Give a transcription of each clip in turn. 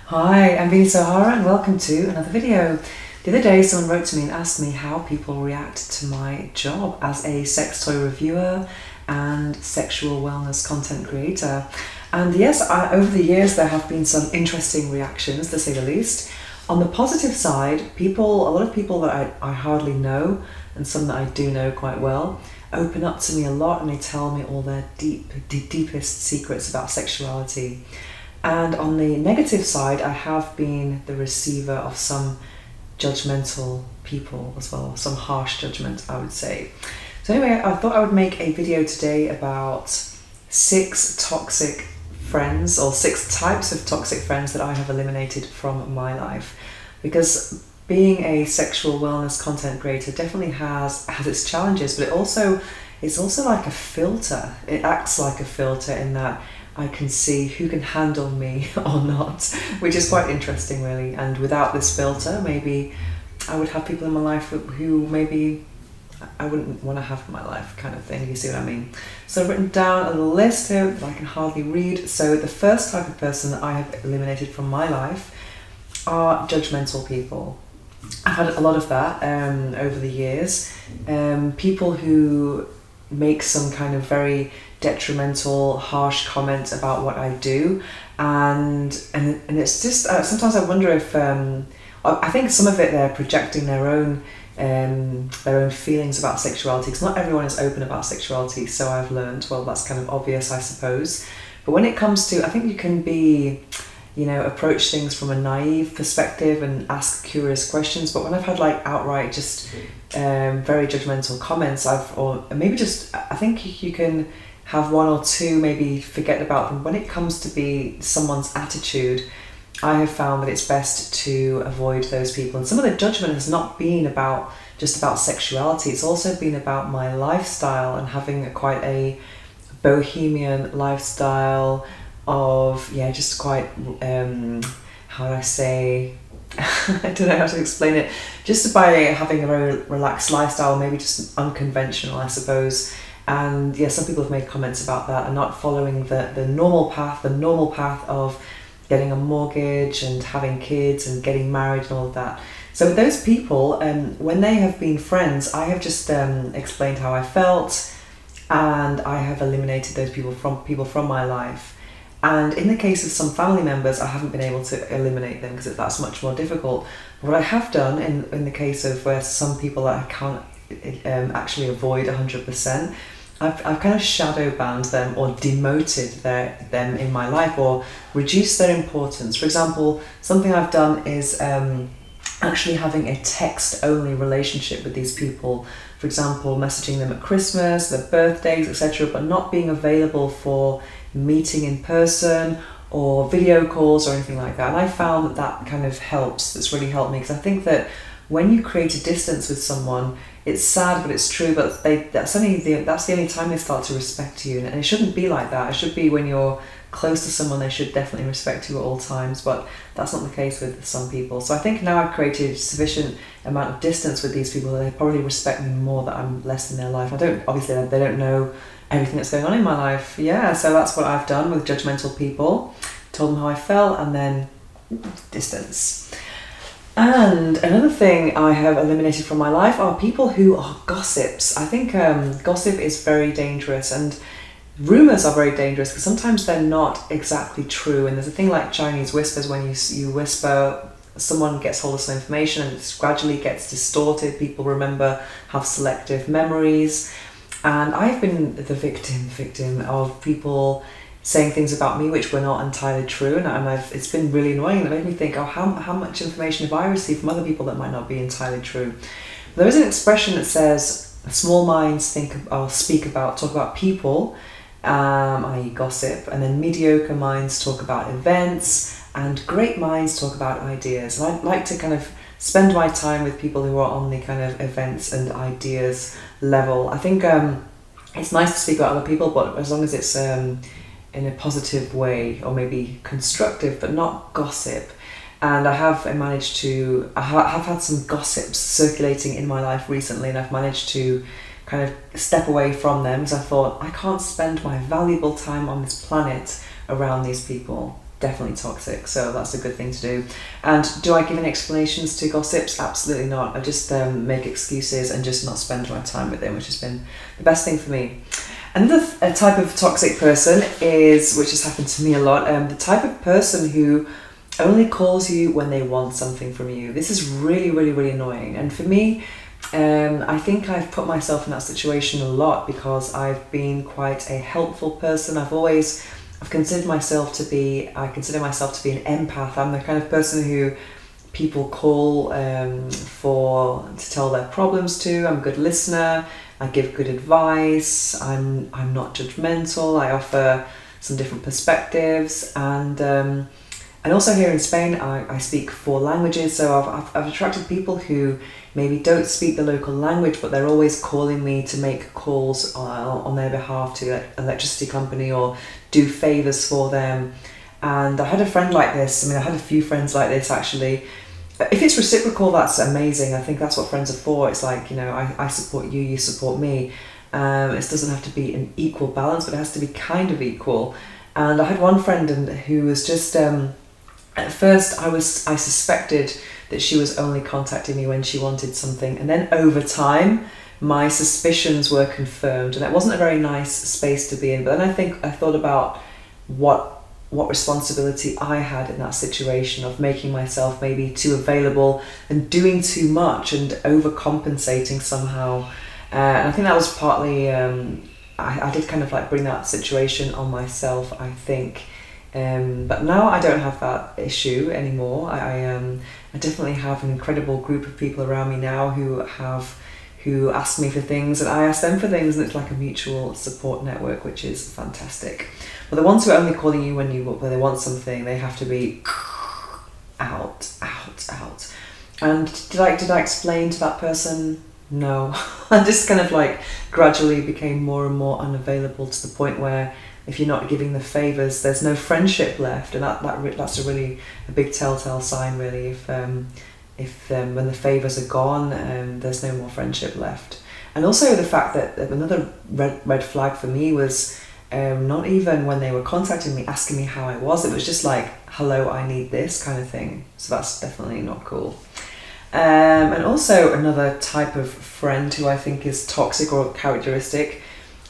Hi, I'm Vinny Sohara and welcome to another video. The other day someone wrote to me and asked me how people react to my job as a sex toy reviewer and sexual wellness content creator. And yes, over the years there have been some interesting reactions, to say the least. On the positive side, a lot of people that I hardly know and some that I do know quite well open up to me a lot and they tell me all their deepest secrets about sexuality. And on the negative side, I have been the receiver of some judgmental people as well, some harsh judgment, I would say. So anyway, I thought I would make a video today about 6 toxic friends, or 6 types of toxic friends that I have eliminated from my life. Because being a sexual wellness content creator definitely has its challenges, but it's also like a filter. It acts like a filter in that I can see who can handle me or not, which is quite interesting really. And without this filter, maybe I would have people in my life who maybe I wouldn't want to have in my life, kind of thing, if you see what I mean. So I've written down a little list here that I can hardly read. So the first type of person that I have eliminated from my life are judgmental people. I've had a lot of that over the years. People who make some kind of very detrimental, harsh comment about what I do, and it's just sometimes I wonder if I think some of it they're projecting their own feelings about sexuality, because not everyone is open about sexuality. So I've learned, well, that's kind of obvious, I suppose. But when it comes to, I think you can be, approach things from a naive perspective and ask curious questions. But when I've had like outright just very judgmental comments, I think you can have one or two, maybe forget about them. When it comes to be someone's attitude, I have found that it's best to avoid those people. And some of the judgment has not been just about sexuality. It's also been about my lifestyle and having quite a bohemian lifestyle of, just quite, how do I say, I don't know how to explain it, just by having a very relaxed lifestyle, maybe just unconventional, I suppose. And some people have made comments about that and not following the normal path of getting a mortgage and having kids and getting married and all of that. So with those people, when they have been friends, I have just explained how I felt, and I have eliminated those people from my life. And in the case of some family members, I haven't been able to eliminate them because that's much more difficult. But what I have done in the case of where some people that I can't actually avoid 100%, I've kind of shadow banned them or demoted them in my life, or reduced their importance. For example, something I've done is actually having a text-only relationship with these people. For example, messaging them at Christmas, their birthdays, etc., but not being available for meeting in person or video calls or anything like that. And I found that kind of helps. That's really helped me, because I think that when you create a distance with someone, it's sad, but it's true, but that's the only time they start to respect you. And it shouldn't be like that. It should be when you're close to someone, they should definitely respect you at all times, but that's not the case with some people. So I think now I've created sufficient amount of distance with these people that they probably respect me more, that I'm less in their life. Obviously they don't know everything that's going on in my life. So that's what I've done with judgmental people. Told them how I felt, and then distance. And another thing I have eliminated from my life are people who are gossips. I think gossip is very dangerous, and rumours are very dangerous because sometimes they're not exactly true. And there's a thing like Chinese whispers. When you whisper, someone gets hold of some information and it gradually gets distorted. People have selective memories. And I've been the victim of people saying things about me which were not entirely true, and it's been really annoying. It made me think, how much information have I received from other people that might not be entirely true? There is an expression that says, small minds talk about people, i.e. gossip, and then mediocre minds talk about events, and great minds talk about ideas. And I like to kind of spend my time with people who are on the kind of events and ideas level. I think it's nice to speak about other people, but as long as it's in a positive way, or maybe constructive, but not gossip. And I have had some gossips circulating in my life recently, and I've managed to kind of step away from them, because I thought, I can't spend my valuable time on this planet around these people. definitely toxic. So that's a good thing to do. And do I give any explanations to gossips? Absolutely not. I just make excuses and just not spend my time with them, which has been the best thing for me. Another type of toxic person is, which has happened to me a lot, the type of person who only calls you when they want something from you. This is really, really, really annoying. And for me, I think I've put myself in that situation a lot because I've been quite a helpful person. I consider myself to be an empath. I'm the kind of person who people call to tell their problems to. I'm a good listener. I give good advice. I'm not judgmental. I offer some different perspectives, and also here in Spain, I speak 4 languages. So I've attracted people who maybe don't speak the local language, but they're always calling me to make calls on their behalf to an electricity company or do favors for them. And I had a friend like this. I had a few friends like this actually. If it's reciprocal, that's amazing. I think that's what friends are for. It's like, I support you, you support me. It doesn't have to be an equal balance, but it has to be kind of equal. And I had one friend who was just, at first I suspected that she was only contacting me when she wanted something. And then over time, my suspicions were confirmed. And that wasn't a very nice space to be in. But then I thought about what responsibility I had in that situation of making myself maybe too available and doing too much and overcompensating somehow. And I think that was partly, I did kind of like bring that situation on myself, I think. But now I don't have that issue anymore. I definitely have an incredible group of people around me now who ask me for things and I ask them for things, and it's like a mutual support network, which is fantastic. But the ones who are only calling you when they want something, they have to be out. And did I explain to that person? No. I just kind of like gradually became more and more unavailable to the point where if you're not giving the favors, there's no friendship left, and that's a big telltale sign really. If when the favors are gone, there's no more friendship left. And also the fact that another red flag for me was not even when they were contacting me asking me how I was. It was just like, hello, I need this kind of thing. So that's definitely not cool. And also another type of friend who I think is toxic or characteristic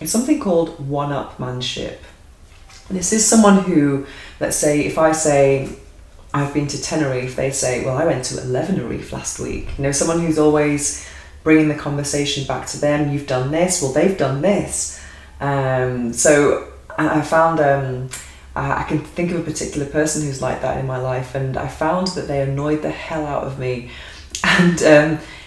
is something called one-upmanship. This is someone who, let's say, if I say I've been to Tenerife, they say, well, I went to Tenerife last week. Someone who's always bringing the conversation back to them. You've done this, well, they've done this. So I found, I can think of a particular person who's like that in my life, and I found that they annoyed the hell out of me.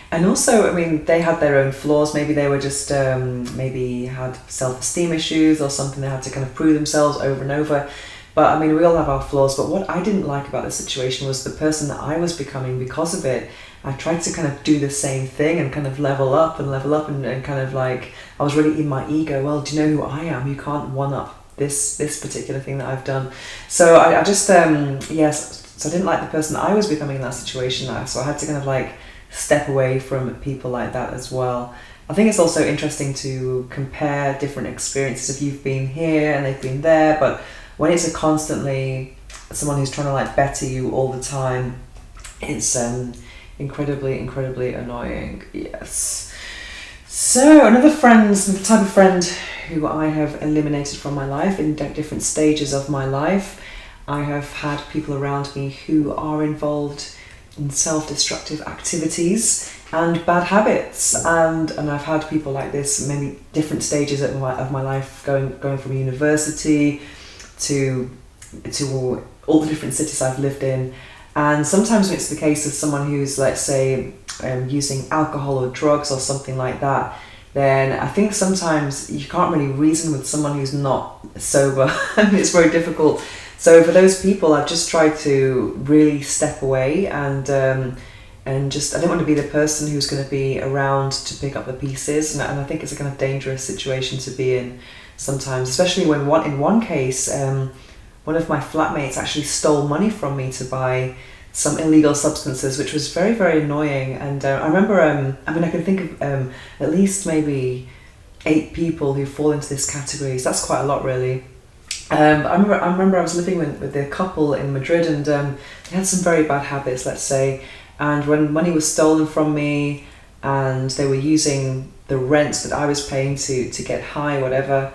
And also, they had their own flaws. Maybe they were just, maybe had self-esteem issues or something. They had to kind of prove themselves over and over. But we all have our flaws. But what I didn't like about the situation was the person that I was becoming because of it. I tried to kind of do the same thing and kind of level up and kind of like, I was really in my ego. Well, do you know who I am? You can't one up this particular thing that I've done. So I just, so I didn't like the person that I was becoming in that situation. So I had to kind of like step away from people like that as well. I think it's also interesting to compare different experiences. If you've been here and they've been there, but when it's constantly someone who's trying to like better you all the time, it's incredibly annoying. Yes. So another type of friend who I have eliminated from my life in different stages of my life. I have had people around me who are involved in self-destructive activities and bad habits, and I've had people like this maybe different stages of my life, going from university to all the different cities I've lived in. And sometimes when it's the case of someone who's, let's say, using alcohol or drugs or something like that, then I think sometimes you can't really reason with someone who's not sober. It's very difficult. So for those people, I've just tried to really step away and just, I don't want to be the person who's going to be around to pick up the pieces. And I think it's a kind of dangerous situation to be in sometimes, especially when in one case, one of my flatmates actually stole money from me to buy some illegal substances, which was very, very annoying. And I remember, I can think of at least maybe 8 people who fall into this category. So that's quite a lot, really. I remember I was living with a couple in Madrid, and they had some very bad habits, let's say. And when money was stolen from me, and they were using the rent that I was paying to get high, whatever,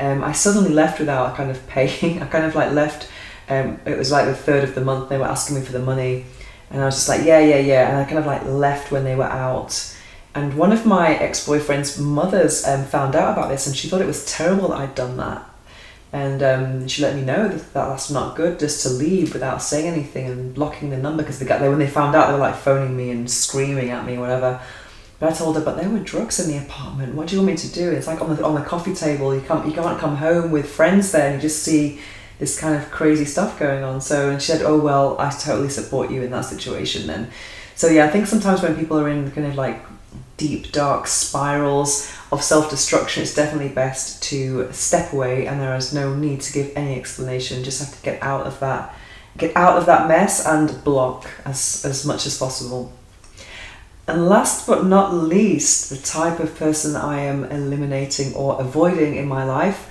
I suddenly left without kind of paying. I kind of like left. It was like the third of the month. They were asking me for the money, and I was just like, yeah, and I kind of like left when they were out. And one of my ex-boyfriend's mothers found out about this, and she thought it was terrible that I'd done that. And she let me know that that's not good, just to leave without saying anything and blocking the number, because when they found out, they were like phoning me and screaming at me, whatever. But I told her, but there were drugs in the apartment. What do you want me to do? It's like on the coffee table. You can't come home with friends there and you just see this kind of crazy stuff going on. So, and she said, oh well, I totally support you in that situation then. So yeah, I think sometimes when people are in kind of like deep dark spirals of self-destruction, it's definitely best to step away, and there is no need to give any explanation. Just have to get out of that mess and block as much as possible. And last but not least, the type of person I am eliminating or avoiding in my life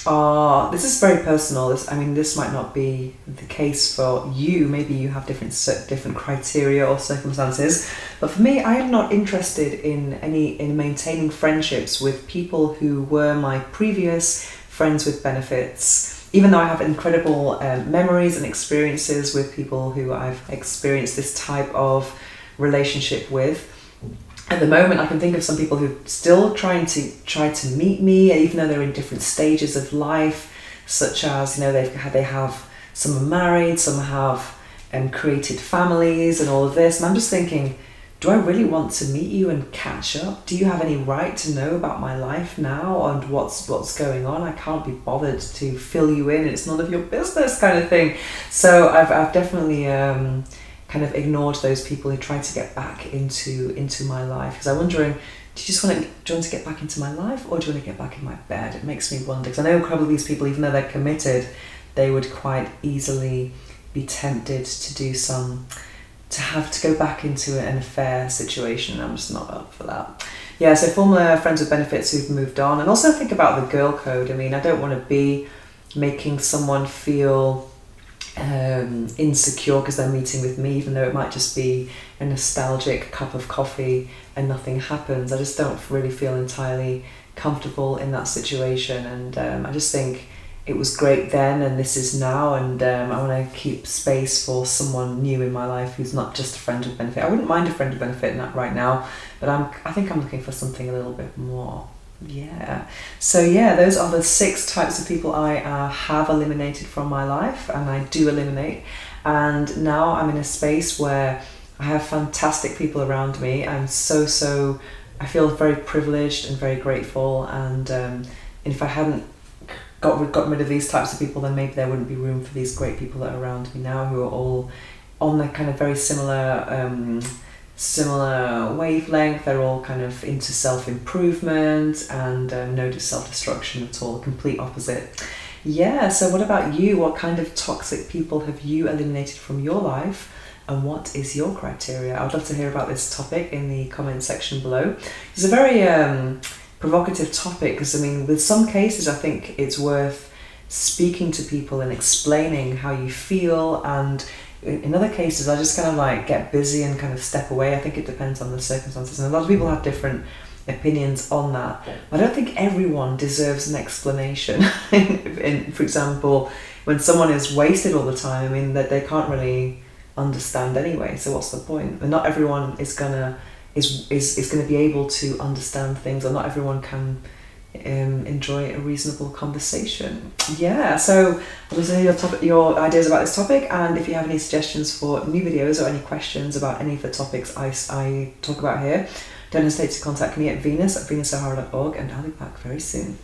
this is very personal. This might not be the case for you. Maybe you have different criteria or circumstances. But for me, I am not interested in maintaining friendships with people who were my previous friends with benefits. Even though I have incredible memories and experiences with people who I've experienced this type of relationship with, at the moment I can think of some people who are still try to meet me, even though they're in different stages of life, such as, they have some are married, some have created families and all of this, and I'm just thinking, do I really want to meet you and catch up? Do you have any right to know about my life now and what's going on? I can't be bothered to fill you in. It's none of your business, kind of thing. So I've definitely kind of ignored those people who tried to get back into my life, because I'm wondering, do you want to get back into my life, or do you want to get back in my bed? It makes me wonder, because I know probably these people, even though they're committed, they would quite easily be tempted to have to go back into an affair situation. I'm just not up for that. Yeah, so former friends with benefits who've moved on, and also think about the girl code. I don't want to be making someone feel insecure because they're meeting with me, even though it might just be a nostalgic cup of coffee and nothing happens. I just don't really feel entirely comfortable in that situation, and I just think it was great then and this is now, and I want to keep space for someone new in my life who's not just a friend with benefit. I wouldn't mind a friend with benefit right now, but I think I'm looking for something a little bit more. Yeah. So yeah, those are the 6 types of people I have eliminated from my life, and I do eliminate. And now I'm in a space where I have fantastic people around me. I feel very privileged and very grateful. And if I hadn't got rid of these types of people, then maybe there wouldn't be room for these great people that are around me now, who are all on the kind of very similar wavelength. They're all kind of into self-improvement and no self-destruction at all, complete opposite. Yeah, so what about you? What kind of toxic people have you eliminated from your life, and what is your criteria? I'd love to hear about this topic in the comment section below. It's a very provocative topic, because with some cases I think it's worth speaking to people and explaining how you feel, and in other cases I just kind of like get busy and kind of step away. I think it depends on the circumstances, and a lot of people have different opinions on that. I don't think everyone deserves an explanation. For example, when someone is wasted all the time, that they can't really understand anyway, so what's the point? And not everyone is gonna be able to understand things, or not everyone can enjoy a reasonable conversation. Yeah, so I'd love to hear your ideas about this topic, and if you have any suggestions for new videos or any questions about any of the topics I talk about here, don't hesitate to contact me at venus@venusohara.org, and I'll be back very soon.